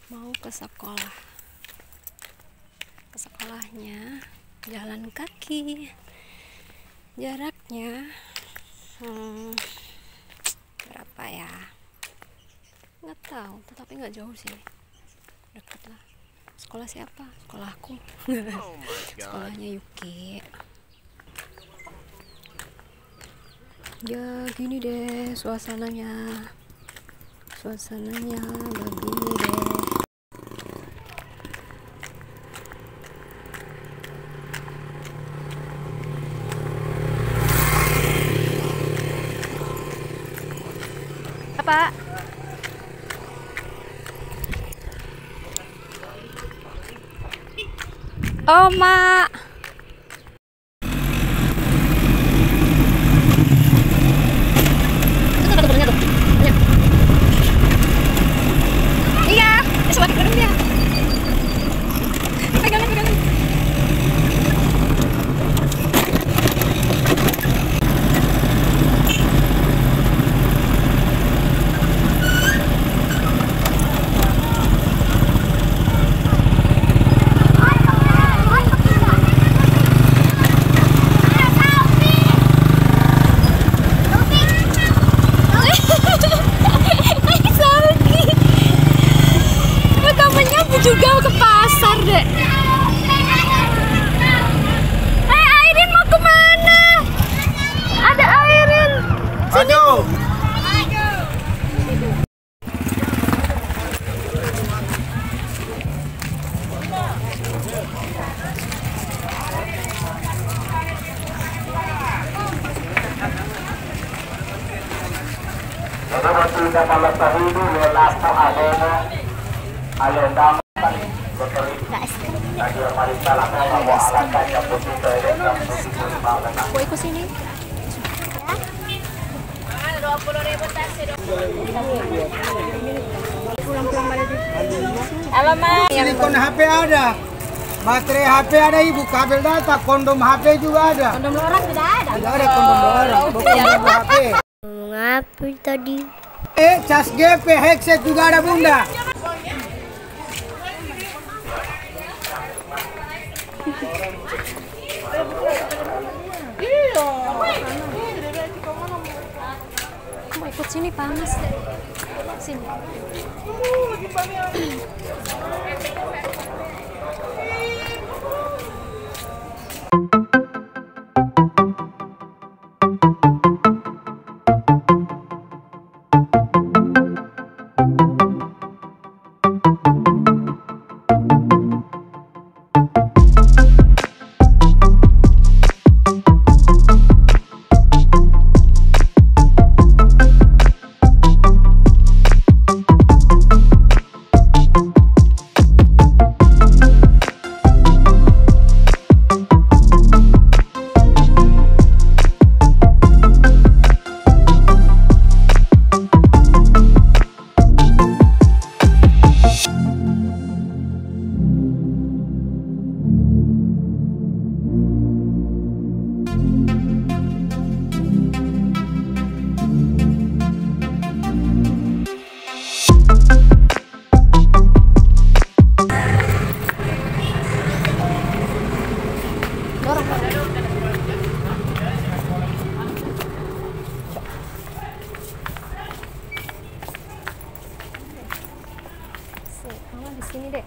mau ke sekolah. Ke sekolahnya jalan kaki. Jaraknya berapa ya? Nggak tahu, tetapi nggak jauh sih. Dekat lah. Sekolah siapa? Sekolahku. Sekolahnya Yuki. Ya gini deh suasananya. Suasananya begini deh. Apa? Oh, Mak. Juga ke pasar deh. Airin mau kemana? Ada Airin. Sini. Mau ikut sini? Alamak. Silikon HP ada, baterai HP ada, ibu kabel data, kondom HP juga ada. Kondom lorong tidak ada. Tidak ada kondom lorong, kondom HP. Ngapa tadi? Cas GP, headset juga ada bunda. Mau ikut sini panas. Sini.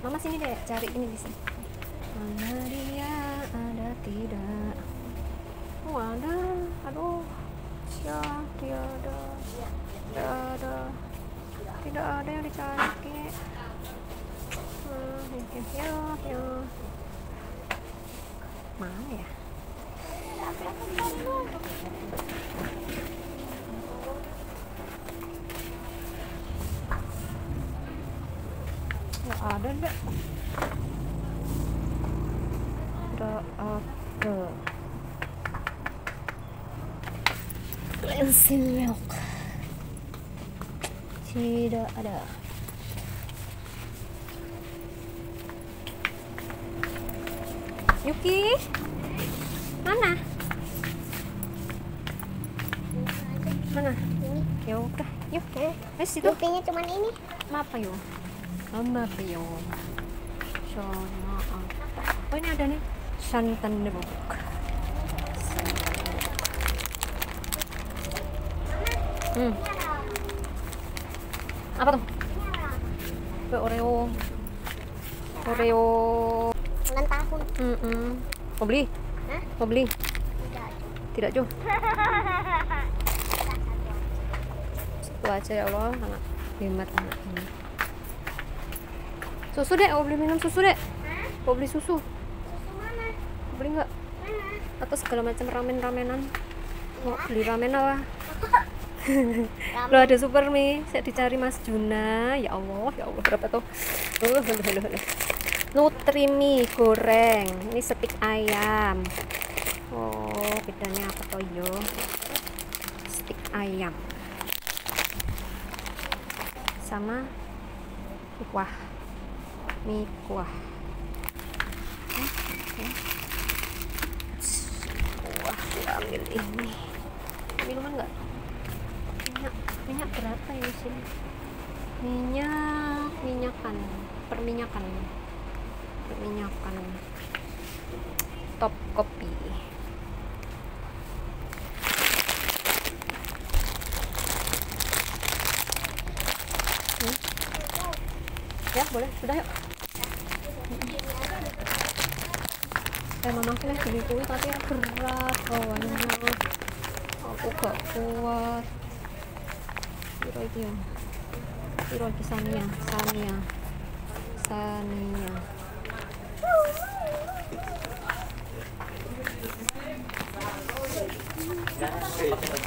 Mama sini deh, cari ini di sini. Mana dia? Ada tidak? Oh ada, aduh, ya tiada, tidak ada yang dicari. Ya. Mana ya? Nggak ada deh. Nggak ada. Cleansing milk. Tidak ada. Yuki, mana? Mana? Ya udah, yuk. Situ. Buktinya cuman ini. Apa yuk? Ambapion sama apa? Oh ini ada nih santan bubuk. Apa tuh? Oreo. Ulang tahun. Mau beli? Hah? Mau beli? Tidak, Jo. Itu aja ya Allah, anak hemat anak ini. Susu dek, mau beli minum susu dek? Mau beli susu? Susu mana? Beli nggak? Mana? Atau segala macam ramenan? Mau beli ramen apa? Ramen. Lo ada super mie, saya dicari Mas Juna. Ya Allah berapa tuh? Nutrimi goreng. Ini stik ayam. Oh, bedanya apa toh yo? Stik ayam. Sama kuah. Mie kuah. Wah, ambil ini. Minuman nggak? Minyak berapa ya sini? Minyakan top kopi. Ya boleh, sudah yuk. Mama aku beli kue tapi berat bawahnya, aku gak kuat. Piro iki ya? Piro iki Sania.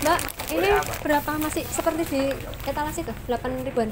Mbak, ini berapa? Masih seperti di etalase tuh, 8 ribuan.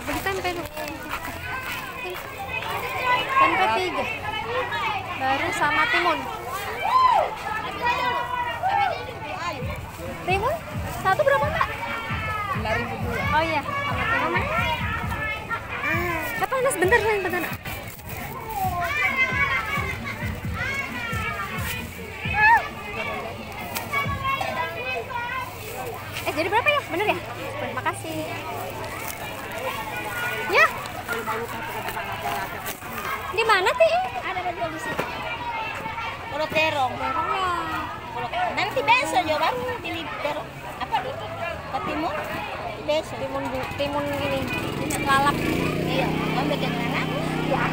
Beli tempe lu. Tempe 3 baru sama timun. Timun satu berapa Mbak? 5.000. Oh iya, sama timun. Panas bentar. Jadi berapa ya? Bener ya? Terima kasih. Ya. Di mana Ti? Ada jual di sini. Kalau terong. Terong ya. Nanti besok ya baru pilih terong. Apa di? Ketimun? Besok. Timun ini. Lalap. Iya. Mau bikin lalap? Ya.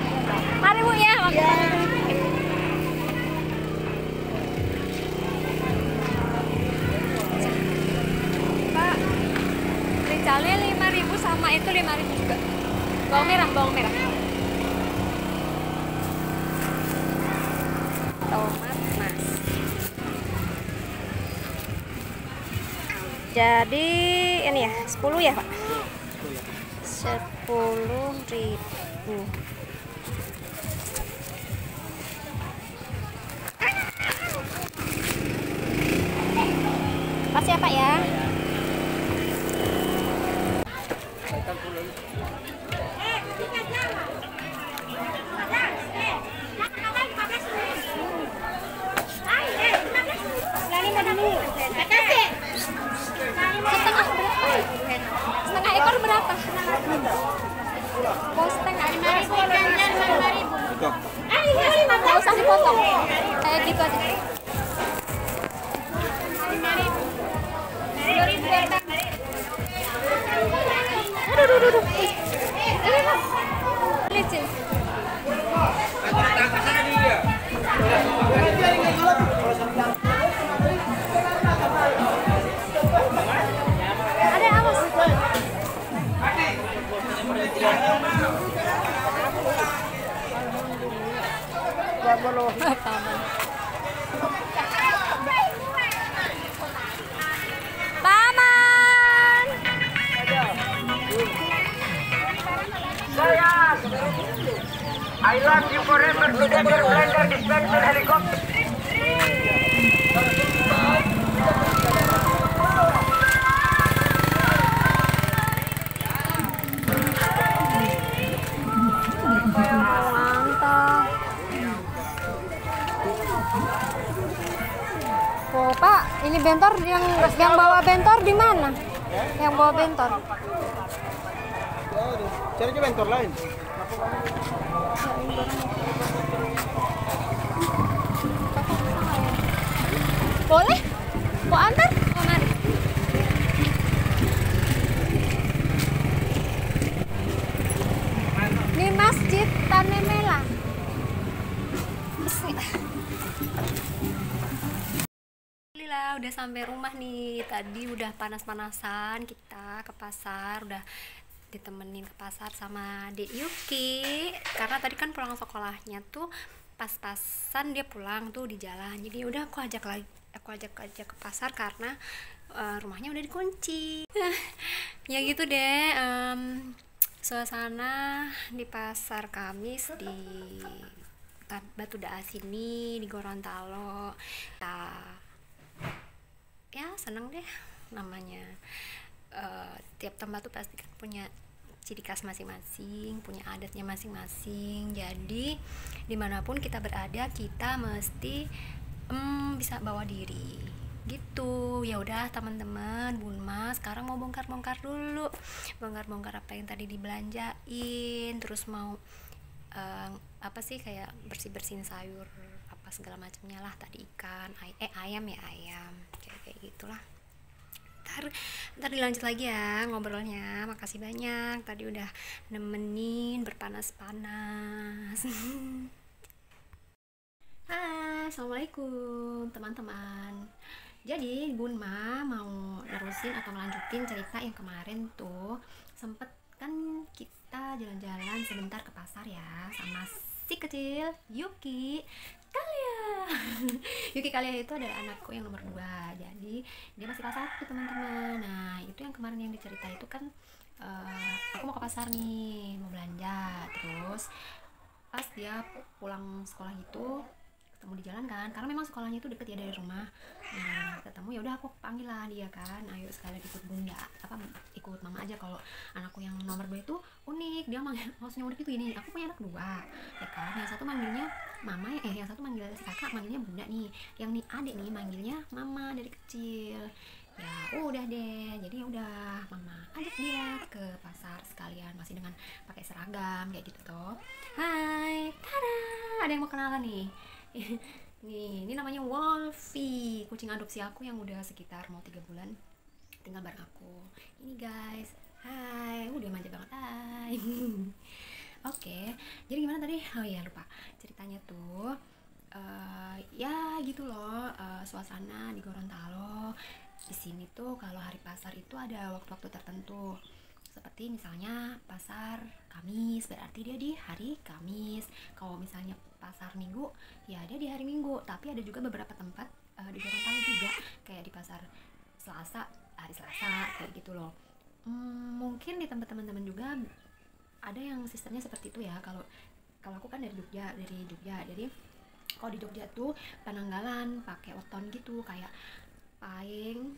Mari Bu ya. Iya. Pak. Ricalnya 5.000 sama itu 5.000 juga. Bawang merah. Tomat mas. Jadi ini ya 10 ya Pak? 10.000. Makasih ya Pak ya. Setengah ekor berapa? Oh, setengah 5.000. Nggak usah dipotong. Kayak gitu aja. 5.000. Aduh. Ini Mas. Licin. Ada awas. Paman. Paman. I love you forever together blender dispenser helicopter. Mantap. Oh, Pak, ini bentor yang bawa bentor di mana? Yang bawa bentor. Cari bentor lain. Boleh? Mau antar? Oh, mari. Di Masjid Tanemela. Alhamdulillah udah sampai rumah nih. Tadi udah panas-panasan kita ke pasar, udah ditemenin ke pasar sama Dek Yuki karena tadi kan pulang sekolahnya tuh pas-pasan dia pulang tuh di jalan, jadi udah aku ajak aja ke pasar karena rumahnya udah dikunci. Ya gitu deh, suasana di pasar Kamis di Batu Daas sini di Gorontalo ya seneng deh namanya. Tiap tempat tuh pasti kan punya ciri khas masing-masing, punya adatnya masing-masing. Jadi dimanapun kita berada kita mesti bisa bawa diri gitu. Ya udah teman-teman, Bunma sekarang mau bongkar-bongkar dulu, bongkar-bongkar apa yang tadi dibelanjain, terus mau apa sih kayak bersih-bersihin sayur apa segala macamnya lah, tadi ikan, ayam ya ayam, kayak gitulah. Ntar dilanjut lagi ya ngobrolnya. Makasih banyak tadi udah nemenin berpanas-panas. Hai, assalamualaikum teman-teman. Jadi Bunma mau nerusin atau melanjutin cerita yang kemarin tuh. Sempet kan kita jalan-jalan sebentar ke pasar ya sama si kecil Yuki Kalia. Yuki Kalia itu adalah anakku yang nomor 2, jadi dia masih kelas 1 teman-teman. Nah itu yang kemarin yang dicerita itu kan aku mau ke pasar nih, mau belanja. Terus pas dia pulang sekolah gitu ketemu di jalan kan, karena memang sekolahnya itu deket ya dari rumah. Nah ketemu ya udah aku panggil lah dia kan, ayo sekalian ikut bunda, apa ikut mama aja. Kalau anakku yang nomor 2 itu unik, dia manggil, maksudnya unik itu gini, aku punya anak 2 ya kan, yang satu manggilnya mama yang satu manggil si kakak manggilnya bunda nih, yang nih adik nih manggilnya mama dari kecil. Ya udah deh, jadi ya udah mama ajak dia ke pasar sekalian, masih dengan pakai seragam kayak gitu tuh. Hai, tada, ada yang mau kenalan nih. Nih, ini namanya Wolfie, kucing adopsi aku yang udah sekitar mau 3 bulan tinggal bareng aku. Ini guys, hai, udah manja banget, hai. Oke, jadi gimana tadi? Oh iya lupa ceritanya tuh. Ya gitu loh, suasana di Gorontalo. Di sini tuh kalau hari pasar itu ada waktu-waktu tertentu. Seperti misalnya pasar Kamis, berarti dia di hari Kamis. Kalau misalnya pasar Minggu, ya dia di hari Minggu. Tapi ada juga beberapa tempat di Gorontalo juga, kayak di pasar Selasa, hari Selasa, kayak gitu loh. Mungkin di tempat teman-teman juga ada yang sistemnya seperti itu ya. Kalau aku kan dari Jogja, jadi kalau di Jogja tuh penanggalan pakai weton gitu, kayak Paing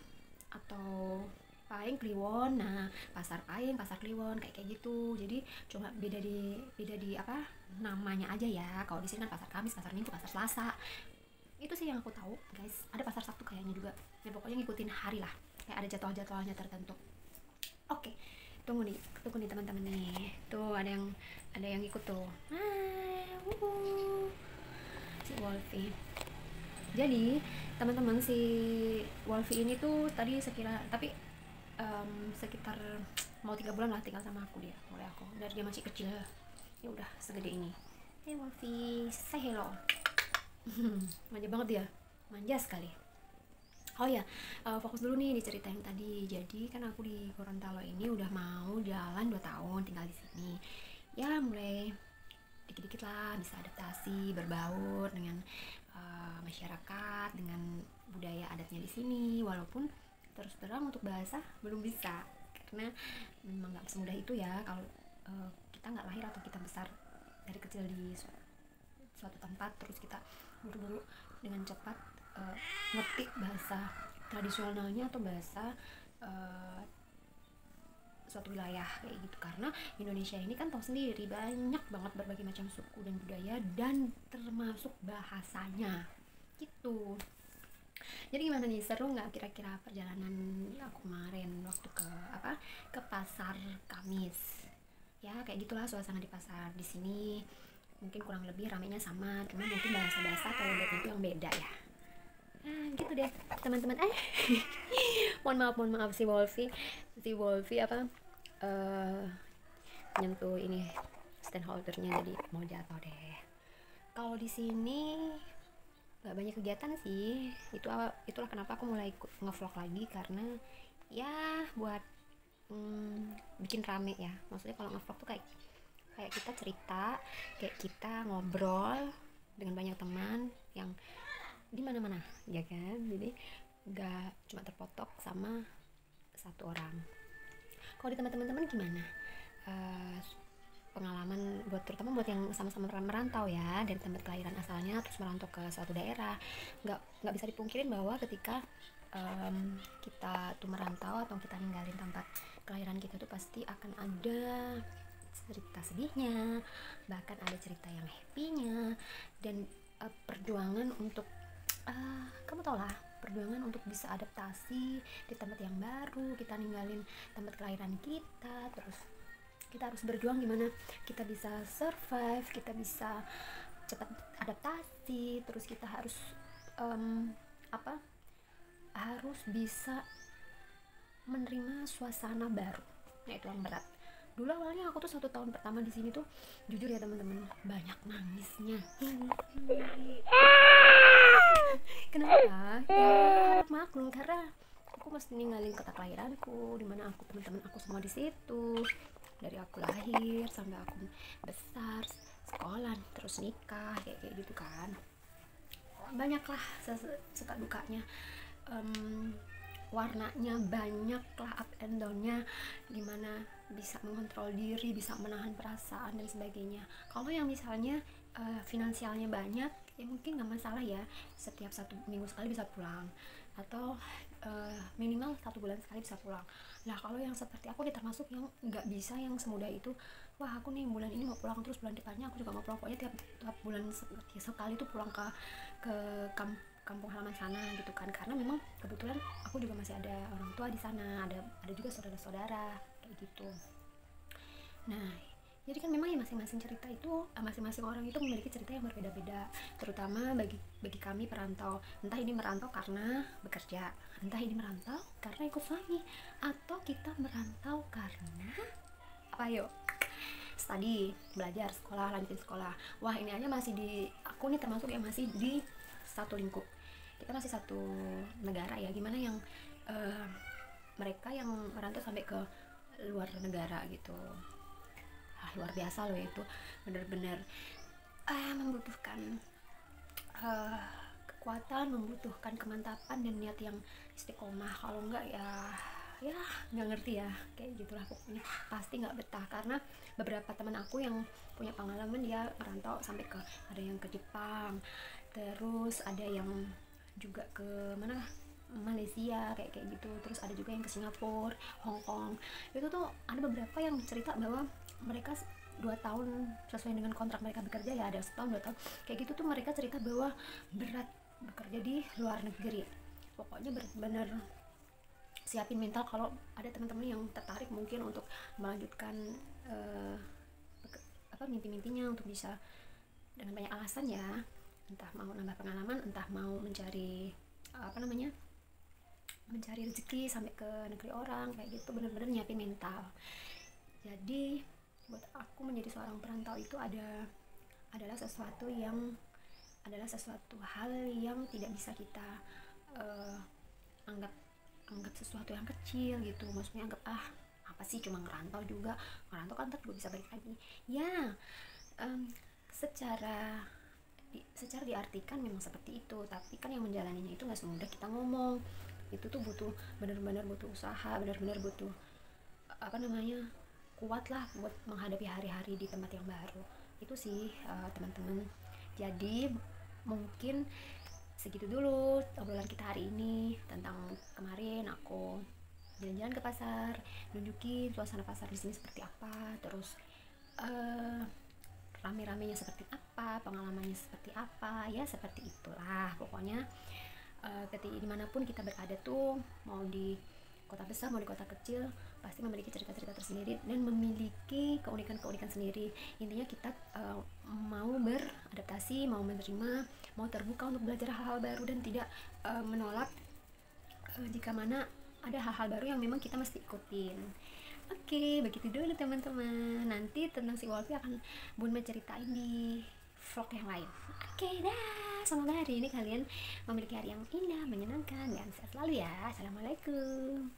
atau Paing Kliwon. Nah pasar Paing, pasar Kliwon kayak gitu. Jadi cuma beda di apa namanya aja ya. Kalau di sini kan pasar Kamis, pasar Minggu, pasar Selasa. Itu sih yang aku tahu guys. Ada pasar Sabtu kayaknya juga ya, pokoknya ngikutin hari lah, kayak ada jadwal-jadwalnya tertentu. Oke, tunggu nih teman-teman nih. Tuh ada yang ikut tuh. Si Wolfie. Jadi teman-teman, si Wolfie ini tuh tadi sekitar mau 3 bulan lah tinggal sama aku, dia mulai aku dari dia masih kecil ya udah segede ini. Hey Wolfie, say hello. Manja banget dia, manja sekali. Oh ya, fokus dulu nih di cerita yang tadi. Jadi kan aku di Gorontalo ini udah mau jalan 2 tahun tinggal di sini. Ya mulai dikit-dikit lah bisa adaptasi, berbaur dengan masyarakat, dengan budaya adatnya di sini. Walaupun terus terang untuk bahasa belum bisa, karena memang nggak semudah itu ya kalau kita nggak lahir atau kita besar dari kecil di suatu tempat terus kita buru-buru dengan cepat ngerti bahasa tradisionalnya atau bahasa suatu wilayah kayak gitu. Karena Indonesia ini kan tahu sendiri banyak banget berbagai macam suku dan budaya dan termasuk bahasanya gitu. Jadi gimana nih, seru nggak kira-kira perjalanan aku kemarin waktu ke pasar Kamis? Ya kayak gitulah suasana di pasar di sini. Mungkin kurang lebih ramainya sama, cuma mungkin bahasa-bahasa atau logat itu yang beda ya. Gitu deh teman-teman. mohon maaf si Wolfie nyentuh ini stand holdernya jadi mau jatuh deh. Kalau di sini gak banyak kegiatan sih, itulah kenapa aku mulai ngevlog lagi, karena ya buat bikin rame ya. Maksudnya kalau ngevlog tuh kayak kita cerita, kayak kita ngobrol dengan banyak teman yang di mana-mana ya kan, jadi nggak cuma terpotok sama satu orang. Kalau di teman-teman gimana pengalaman terutama buat yang sama-sama merantau ya, dari tempat kelahiran asalnya terus merantau ke suatu daerah, nggak bisa dipungkirin bahwa ketika kita tuh merantau atau kita ninggalin tempat kelahiran kita tuh pasti akan ada cerita sedihnya, bahkan ada cerita yang happy-nya, dan perjuangan untuk kamu tau lah, perjuangan untuk bisa adaptasi di tempat yang baru. Kita ninggalin tempat kelahiran kita, terus kita harus berjuang gimana kita bisa survive, kita bisa cepat adaptasi, terus kita harus harus bisa menerima suasana baru. Nah itu yang berat. Dulu awalnya aku tuh 1 tahun pertama di sini tuh jujur ya teman-teman, banyak nangisnya. Kenapa? Ya maklum, karena aku mesti ninggalin kota kelahiranku, dimana aku teman-teman aku semua di situ. Dari aku lahir sampai aku besar, sekolah, terus nikah, kayak gitu kan. Banyaklah suka dukanya, warnanya banyak lah, up and down-nya, gimana bisa mengontrol diri, bisa menahan perasaan dan sebagainya. Kalau yang misalnya finansialnya banyak, ya mungkin nggak masalah ya, setiap 1 minggu sekali bisa pulang, atau minimal 1 bulan sekali bisa pulang. Nah kalau yang seperti aku nih termasuk yang nggak bisa yang semudah itu. Wah aku nih bulan ini mau pulang, terus bulan depannya aku juga mau pulang, pokoknya tiap bulan sekali tuh pulang ke kampung halaman sana gitu kan, karena memang kebetulan aku juga masih ada orang tua di sana, ada juga saudara-saudara kayak gitu. Nah jadi kan memang ya masing-masing cerita itu, masing-masing orang itu memiliki cerita yang berbeda-beda, terutama bagi kami perantau. Entah ini merantau karena bekerja, entah ini merantau karena ikut suami, atau kita merantau karena apa yuk? Study, belajar, sekolah, lanjutin sekolah. Wah ini aja masih aku nih termasuk yang masih di satu lingkup. Kita masih satu negara ya, gimana yang mereka yang merantau sampai ke luar negara gitu. Luar biasa loh itu, bener-bener membutuhkan kekuatan, membutuhkan kemantapan dan niat yang istiqomah. Kalau enggak ya nggak ngerti ya, kayak gitulah pokoknya, pasti nggak betah. Karena beberapa teman aku yang punya pengalaman dia merantau sampai ada yang ke Jepang, terus ada yang juga ke mana, Malaysia kayak gitu, terus ada juga yang ke Singapura, Hong Kong. Itu tuh ada beberapa yang cerita bahwa mereka 2 tahun sesuai dengan kontrak mereka bekerja ya, ada setahun 2 tahun kayak gitu tuh, mereka cerita bahwa berat bekerja di luar negeri. Pokoknya benar-benar siapin mental kalau ada teman-teman yang tertarik mungkin untuk melanjutkan mimpi-mimpinya untuk bisa dengan banyak alasan ya, entah mau nambah pengalaman, entah mau mencari mencari rezeki sampai ke negeri orang kayak gitu, benar-benar nyiapin mental. Jadi buat aku menjadi seorang perantau itu adalah sesuatu hal yang tidak bisa kita anggap sesuatu yang kecil gitu. Maksudnya anggap apa sih cuma ngerantau kan ntar juga bisa balik lagi ya. secara diartikan memang seperti itu, tapi kan yang menjalaninya itu nggak semudah kita ngomong. Itu tuh butuh benar-benar butuh usaha, benar-benar butuh kuat lah buat menghadapi hari-hari di tempat yang baru. Itu sih teman-teman. Jadi mungkin segitu dulu obrolan kita hari ini tentang kemarin aku jalan-jalan ke pasar, nunjukin suasana pasar di sini seperti apa, terus rame-ramenya seperti apa, pengalamannya seperti apa, ya seperti itulah pokoknya. Ketika dimanapun kita berada tuh, mau di kota besar mau di kota kecil, pasti memiliki cerita-cerita tersendiri dan memiliki keunikan-keunikan sendiri. Intinya kita mau beradaptasi, mau menerima, mau terbuka untuk belajar hal-hal baru dan tidak menolak jika mana ada hal-hal baru yang memang kita mesti ikutin. Oke, begitu dulu teman-teman. Nanti tentang si Wolfie akan Bun ceritain di vlog yang lain. Oke, dah. Semoga hari ini kalian memiliki hari yang indah, menyenangkan, dan sehat selalu ya. Assalamualaikum.